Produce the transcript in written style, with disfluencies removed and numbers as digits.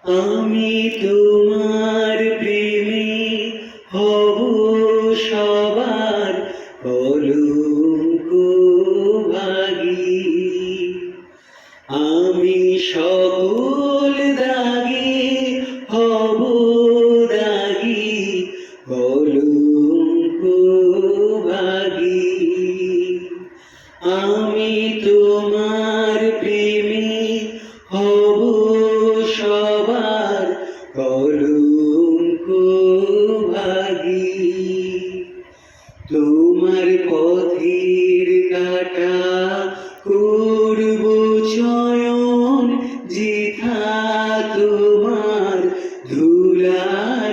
আমি তোমার প্রেমে হব সবার কলঙ্ক ভাগী। আমি সকল দাগে হব দাগী কলঙ্ক ভাগী। আমি তোমার প্রেমে হব সবার কলঙ্ক ভাগী। তোমার পথের কাটা করব চয়ন, যেথা তোমার ধুলার